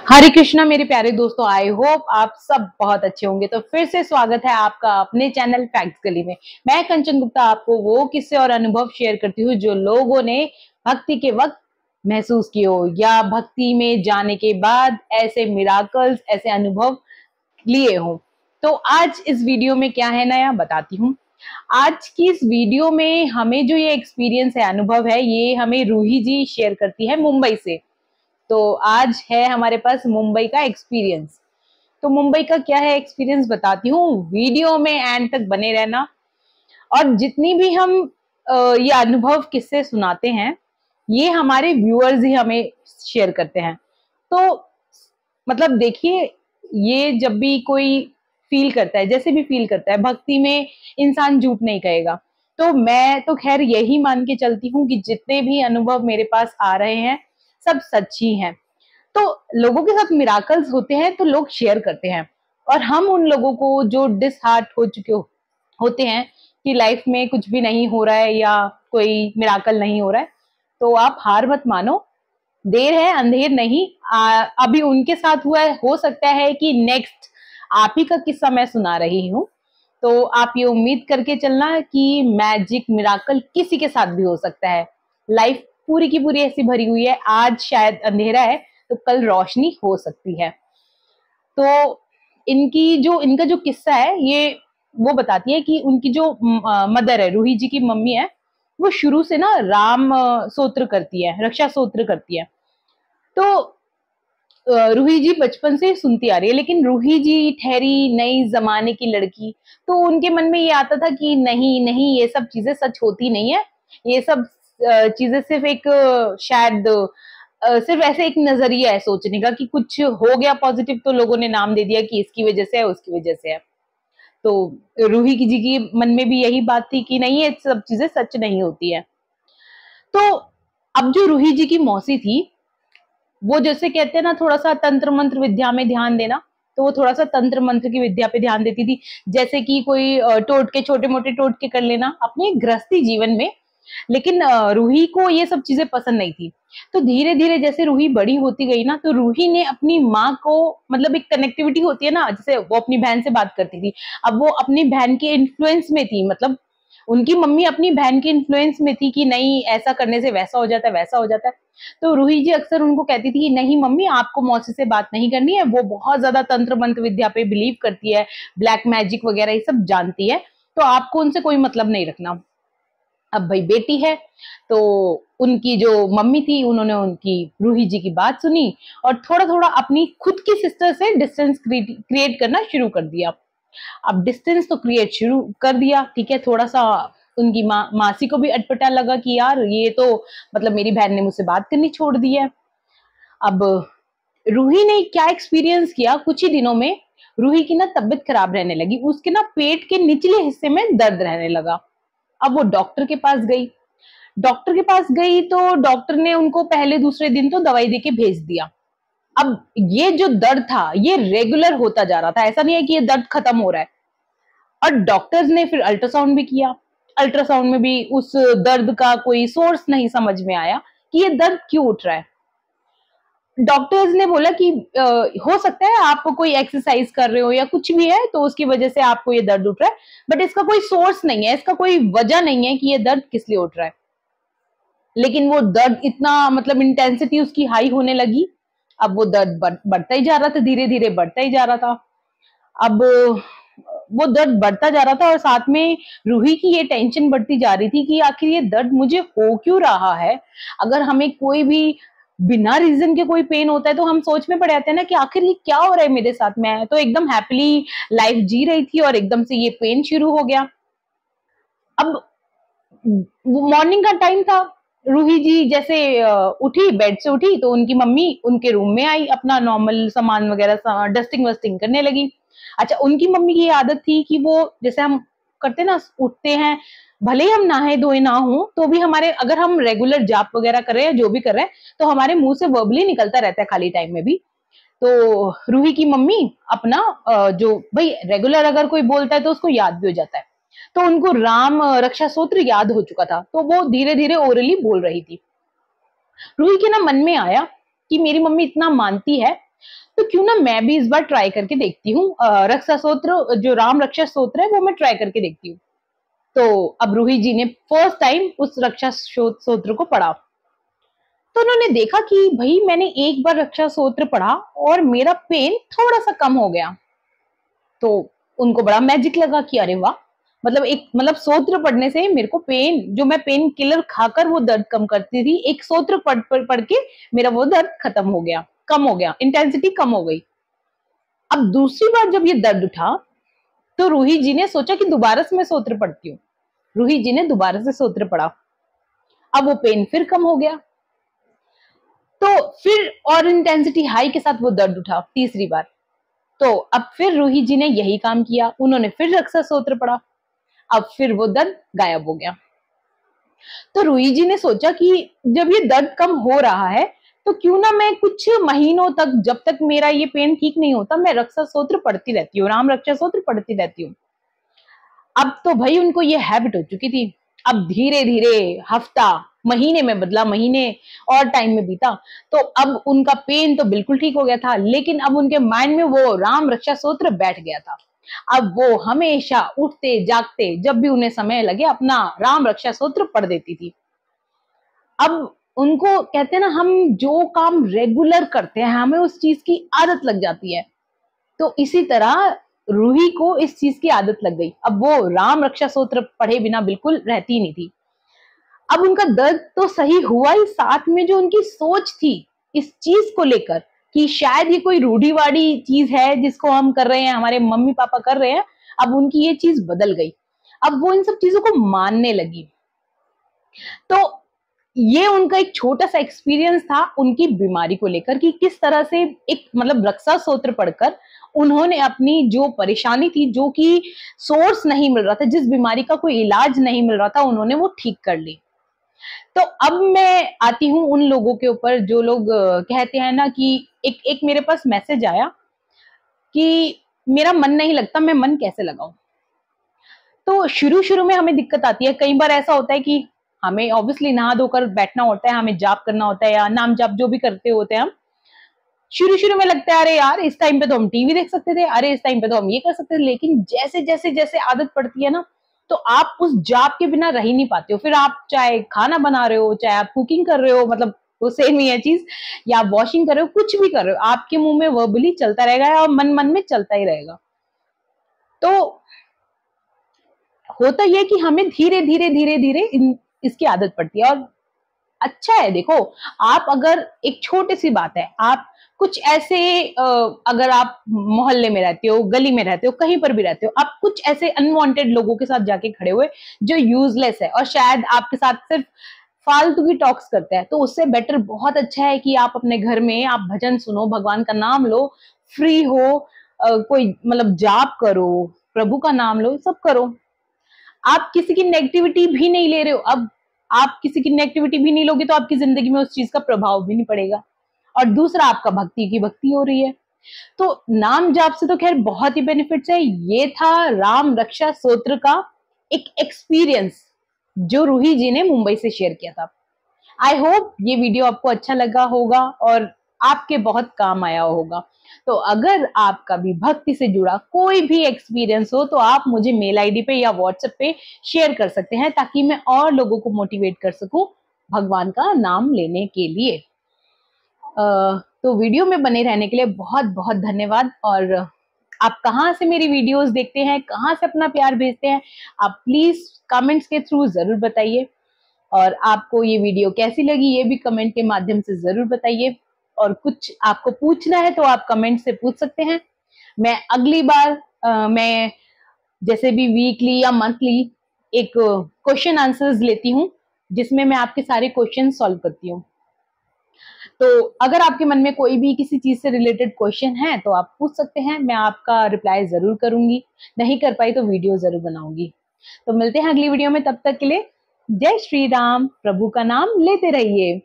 हरे कृष्णा मेरे प्यारे दोस्तों, आई होप आप सब बहुत अच्छे होंगे। तो फिर से स्वागत है आपका अपने चैनल फैक्ट्स गली में। मैं कंचन गुप्ता आपको वो किस्से और अनुभव शेयर करती हूँ जो लोगों ने भक्ति के वक्त महसूस किए हो या भक्ति में जाने के बाद ऐसे मिराकल्स, ऐसे अनुभव लिए हो। तो आज इस वीडियो में क्या है नया बताती हूँ। आज की इस वीडियो में हमें जो ये एक्सपीरियंस है, अनुभव है, ये हमें रूही जी शेयर करती है मुंबई से। तो आज है हमारे पास मुंबई का एक्सपीरियंस। तो मुंबई का क्या है एक्सपीरियंस बताती हूँ, वीडियो में एंड तक बने रहना। और जितनी भी हम ये अनुभव किससे सुनाते हैं, ये हमारे व्यूअर्स ही हमें शेयर करते हैं। तो मतलब देखिए, ये जब भी कोई फील करता है, जैसे भी फील करता है, भक्ति में इंसान झूठ नहीं कहेगा। तो मैं तो खैर यही मान के चलती हूँ कि जितने भी अनुभव मेरे पास आ रहे हैं सब सच्ची हैं। तो लोगों के साथ मिराकल्स होते हैं तो लोग शेयर करते हैं, और हम उन लोगों को जो डिसहार्ट हो चुके होते हैं कि लाइफ में कुछ भी नहीं हो रहा है या कोई मिराकल नहीं हो रहा है, तो आप हार मत मानो। देर है अंधेर नहीं। अभी उनके साथ हुआ है, हो सकता है कि नेक्स्ट आप ही का किस्सा मैं सुना रही हूँ। तो आप ये उम्मीद करके चलना कि मैजिक मिराकल किसी के साथ भी हो सकता है। लाइफ पूरी की पूरी ऐसी भरी हुई है, आज शायद अंधेरा है तो कल रोशनी हो सकती है। तो इनका जो किस्सा है, ये वो बताती है कि उनकी जो मदर है, रूही जी की मम्मी है, वो शुरू से ना राम स्तोत्र करती है, रक्षा स्तोत्र करती है। तो रूही जी बचपन से सुनती आ रही है, लेकिन रूही जी ठहरी नई जमाने की लड़की, तो उनके मन में ये आता था कि नहीं नहीं, ये सब चीजें सच होती नहीं है। ये सब चीजें सिर्फ एक शायद सिर्फ ऐसे एक नजरिया है सोचने का कि कुछ हो गया पॉजिटिव तो लोगों ने नाम दे दिया कि इसकी वजह से है, उसकी वजह से है। तो रूही जी की मन में भी यही बात थी कि नहीं, ये सब चीजें सच नहीं होती है। तो अब जो रूही जी की मौसी थी, वो जैसे कहते हैं ना, थोड़ा सा तंत्र मंत्र विद्या में ध्यान देना, तो वो थोड़ा सा तंत्र मंत्र की विद्या पे ध्यान देती थी। जैसे कि कोई टोटके, छोटे मोटे टोटके कर लेना अपने गृहस्थी जीवन में। लेकिन रूही को ये सब चीजें पसंद नहीं थी। तो धीरे धीरे जैसे रूही बड़ी होती गई ना, तो रूही ने अपनी माँ को, मतलब एक कनेक्टिविटी होती है ना, जैसे वो अपनी बहन से बात करती थी, अब वो अपनी बहन के इन्फ्लुएंस में थी। मतलब उनकी मम्मी अपनी बहन के इन्फ्लुएंस में थी कि नहीं, ऐसा करने से वैसा हो जाता है, वैसा हो जाता है। तो रूही जी अक्सर उनको कहती थी कि नहीं मम्मी, आपको मौसी से बात नहीं करनी है, वो बहुत ज्यादा तंत्र मंत्र विद्या पे बिलीव करती है, ब्लैक मैजिक वगैरह ये सब जानती है, तो आपको उनसे कोई मतलब नहीं रखना। अब भाई बेटी है, तो उनकी जो मम्मी थी, उन्होंने उनकी रूही जी की बात सुनी और थोड़ा थोड़ा अपनी खुद की सिस्टर से डिस्टेंस क्रिएट करना शुरू कर दिया। अब डिस्टेंस तो क्रिएट शुरू कर दिया, ठीक है, थोड़ा सा उनकी मासी को भी अटपटा लगा कि यार ये तो मतलब मेरी बहन ने मुझसे बात करनी छोड़ दी है। अब रूही ने क्या एक्सपीरियंस किया, कुछ ही दिनों में रूही की ना तबीयत खराब रहने लगी, उसके ना पेट के निचले हिस्से में दर्द रहने लगा। अब वो डॉक्टर के पास गई। डॉक्टर के पास गई तो डॉक्टर ने उनको पहले दूसरे दिन तो दवाई देके भेज दिया। अब ये जो दर्द था ये रेगुलर होता जा रहा था, ऐसा नहीं है कि ये दर्द खत्म हो रहा है। और डॉक्टर्स ने फिर अल्ट्रासाउंड भी किया। अल्ट्रासाउंड में भी उस दर्द का कोई सोर्स नहीं समझ में आया कि ये दर्द क्यों उठ रहा है। डॉक्टर्स ने बोला कि हो सकता है आप कोई एक्सरसाइज कर रहे हो या कुछ भी है, तो उसकी वजह से आपको ये दर्द उठ रहा है, बट इसका कोई सोर्स नहीं है, इसका कोई वजह नहीं है कि ये दर्द किस लिए उठ रहा है। लेकिन वो दर्द इतना, मतलब इंटेंसिटी उसकी हाई होने लगी। अब वो दर्द बढ़ता ही जा रहा था, धीरे धीरे बढ़ता ही जा रहा था। अब वो दर्द बढ़ता जा रहा था और साथ में रूही की ये टेंशन बढ़ती जा रही थी कि आखिर ये दर्द मुझे हो क्यों रहा है। अगर हमें कोई भी बिना रीजन के कोई पेन होता है तो हम सोच में पड़ जाते हैं ना कि आखिर ये क्या हो रहा है मेरे साथ। मैं तो एकदम हैप्पीली लाइफ जी रही थी और एकदम से ये पेन शुरू हो गया। अब मॉर्निंग का टाइम था, रूही जी जैसे उठी, बेड से उठी, तो उनकी मम्मी उनके रूम में आई, अपना नॉर्मल सामान वगैरह डस्टिंग वस्टिंग करने लगी। अच्छा, उनकी मम्मी की ये आदत थी कि वो जैसे हम करते ना, उठते हैं, भले ही हम नहाए धोए ना हो तो भी हमारे, अगर हम रेगुलर जाप वगैरह कर रहे हैं, जो भी कर रहे हैं, तो हमारे मुंह से वर्बली निकलता रहता है खाली टाइम में भी। तो रूही की मम्मी अपना जो भाई रेगुलर अगर कोई बोलता है तो उसको याद भी हो जाता है, तो उनको राम रक्षा सूत्र याद हो चुका था, तो वो धीरे धीरे ओरली बोल रही थी। रूही के ना मन में आया कि मेरी मम्मी इतना मानती है, तो क्यों ना मैं भी इस बार ट्राई करके देखती हूँ, रक्षा स्तोत्र जो राम रक्षा स्तोत्र है वो मैं ट्राई करके देखती हूँ। तो अब रूही जी ने फर्स्ट टाइम उस रक्षा स्तोत्र को पढ़ा, तो उन्होंने देखा कि भाई मैंने एक बार रक्षा स्तोत्र पढ़ा और मेरा पेन थोड़ा सा कम हो गया। तो उनको बड़ा मैजिक लगा कि अरे वाह, मतलब स्तोत्र पढ़ने से मेरे को पेन, जो मैं पेन किलर खाकर वो दर्द कम करती थी, एक स्तोत्र पढ़ के मेरा वो दर्द खत्म हो गया, कम हो गया, इंटेंसिटी कम हो गई। अब दूसरी बार जब ये दर्द उठा तो रूही जी ने सोचा कि दोबारा से मैं स्तोत्र पढ़ती हूँ। रूही जी ने दोबारा से स्तोत्र पढ़ा, अब वो पेन फिर कम हो गया। तो फिर और इंटेंसिटी हाई के साथ वो दर्द उठा तीसरी बार। तो अब फिर रूही जी ने यही काम किया, उन्होंने फिर रक्षा स्तोत्र पढ़ा, अब फिर वो दर्द गायब हो गया। तो रूही जी ने सोचा कि जब ये दर्द कम हो रहा है तो क्यों ना मैं कुछ महीनों तक, जब तक मेरा ये पेन ठीक नहीं होता, मैं रक्षा स्तोत्र पढ़ती रहती हूँ, राम रक्षा स्तोत्र पढ़ती रहती हूँ। अब तो भाई उनको ये हैबिट हो चुकी थी। अब धीरे धीरे हफ्ता महीने में बदला, महीने और टाइम में बीता, तो अब उनका पेन तो बिल्कुल ठीक हो गया था, लेकिन अब उनके माइंड में वो राम रक्षा स्तोत्र बैठ गया था। अब वो हमेशा उठते जागते जब भी उन्हें समय लगे अपना राम रक्षा स्तोत्र पढ़ देती थी। अब उनको कहते हैं ना, हम जो काम रेगुलर करते हैं हमें उस चीज की आदत लग जाती है, तो इसी तरह रूही को इस चीज की आदत लग गई। अब वो राम रक्षा स्तोत्र पढ़े बिना बिल्कुल रहती नहीं थी। अब उनका दर्द तो सही हुआ ही, साथ में जो उनकी सोच थी इस चीज को लेकर कि शायद ये कोई रूढ़िवादी चीज है जिसको हम कर रहे हैं, हमारे मम्मी पापा कर रहे हैं, अब उनकी ये चीज बदल गई। अब वो इन सब चीजों को मानने लगी। तो ये उनका एक छोटा सा एक्सपीरियंस था उनकी बीमारी को लेकर कि किस तरह से एक रक्षा स्तोत्र पढ़कर उन्होंने अपनी जो परेशानी थी, जो कि सोर्स नहीं मिल रहा था, जिस बीमारी का कोई इलाज नहीं मिल रहा था, उन्होंने वो ठीक कर ली। तो अब मैं आती हूँ उन लोगों के ऊपर जो लोग कहते हैं ना कि एक एक मेरे पास मैसेज आया कि मेरा मन नहीं लगता, मैं मन कैसे लगाऊं। तो शुरू शुरू में हमें दिक्कत आती है, कई बार ऐसा होता है कि हमें ऑब्वियसली नहा धोकर बैठना होता है, हमें जाप करना होता है या नाम जाप जो भी करते होते हैं हम, शुरू शुरू में लगता है अरे यार इस टाइम पे तो हम टीवी देख सकते थे, अरे इस टाइम पे तो हम ये कर सकते थे, लेकिन जैसे जैसे जैसे आदत पड़ती है ना, तो आप उस जाप के बिना रह ही नहीं पाते हो। फिर आप चाहे खाना बना रहे हो, चाहे आप कुकिंग कर रहे हो, मतलब वो सेम ही है चीज, या आप वॉशिंग कर रहे हो, कुछ भी कर रहे हो, आपके मुंह में वर्बली चलता रहेगा और मन मन में चलता ही रहेगा। तो होता यह कि हमें धीरे धीरे धीरे धीरे इसकी आदत पड़ती है। और अच्छा है, देखो आप अगर एक छोटी सी बात है, आप कुछ ऐसे अगर आप मोहल्ले में रहते हो, गली में रहते हो, कहीं पर भी रहते हो, आप कुछ ऐसे अनवांटेड लोगों के साथ जाके खड़े हुए जो यूजलेस है और शायद आपके साथ सिर्फ फालतू की टॉक्स करते हैं, तो उससे बेटर बहुत अच्छा है कि आप अपने घर में आप भजन सुनो, भगवान का नाम लो, फ्री हो, कोई जाप करो, प्रभु का नाम लो, सब करो। आप किसी की नेगेटिविटी भी नहीं ले रहे हो। अब आप किसी की नेगेटिविटी भी नहीं लोगे तो आपकी जिंदगी में उस चीज का प्रभाव भी नहीं पड़ेगा। और दूसरा, आपका भक्ति की भक्ति हो रही है। तो नाम जाप से तो खैर बहुत ही बेनिफिट्स है। ये था राम रक्षा स्तोत्र का एक एक्सपीरियंस जो रूही जी ने मुंबई से शेयर किया था। आई होप ये वीडियो आपको अच्छा लगा होगा और आपके बहुत काम आया होगा। तो अगर आपका भी भक्ति से जुड़ा कोई भी एक्सपीरियंस हो तो आप मुझे मेल आईडी पे या व्हाट्सएप पे शेयर कर सकते हैं, ताकि मैं और लोगों को मोटिवेट कर सकूं भगवान का नाम लेने के लिए। तो वीडियो में बने रहने के लिए बहुत बहुत धन्यवाद। और आप कहाँ से मेरी वीडियोस देखते हैं, कहाँ से अपना प्यार भेजते हैं, आप प्लीज कमेंट्स के थ्रू जरूर बताइए। और आपको ये वीडियो कैसी लगी ये भी कमेंट के माध्यम से जरूर बताइए। और कुछ आपको पूछना है तो आप कमेंट से पूछ सकते हैं। मैं अगली बार मैं जैसे भी वीकली या मंथली एक क्वेश्चन आंसर्स लेती हूँ, जिसमें मैं आपके सारे क्वेश्चन सॉल्व करती हूँ। तो अगर आपके मन में कोई भी किसी चीज से रिलेटेड क्वेश्चन है तो आप पूछ सकते हैं, मैं आपका रिप्लाई जरूर करूंगी। नहीं कर पाई तो वीडियो जरूर बनाऊंगी। तो मिलते हैं अगली वीडियो में, तब तक के लिए जय श्री राम, प्रभु का नाम लेते रहिए।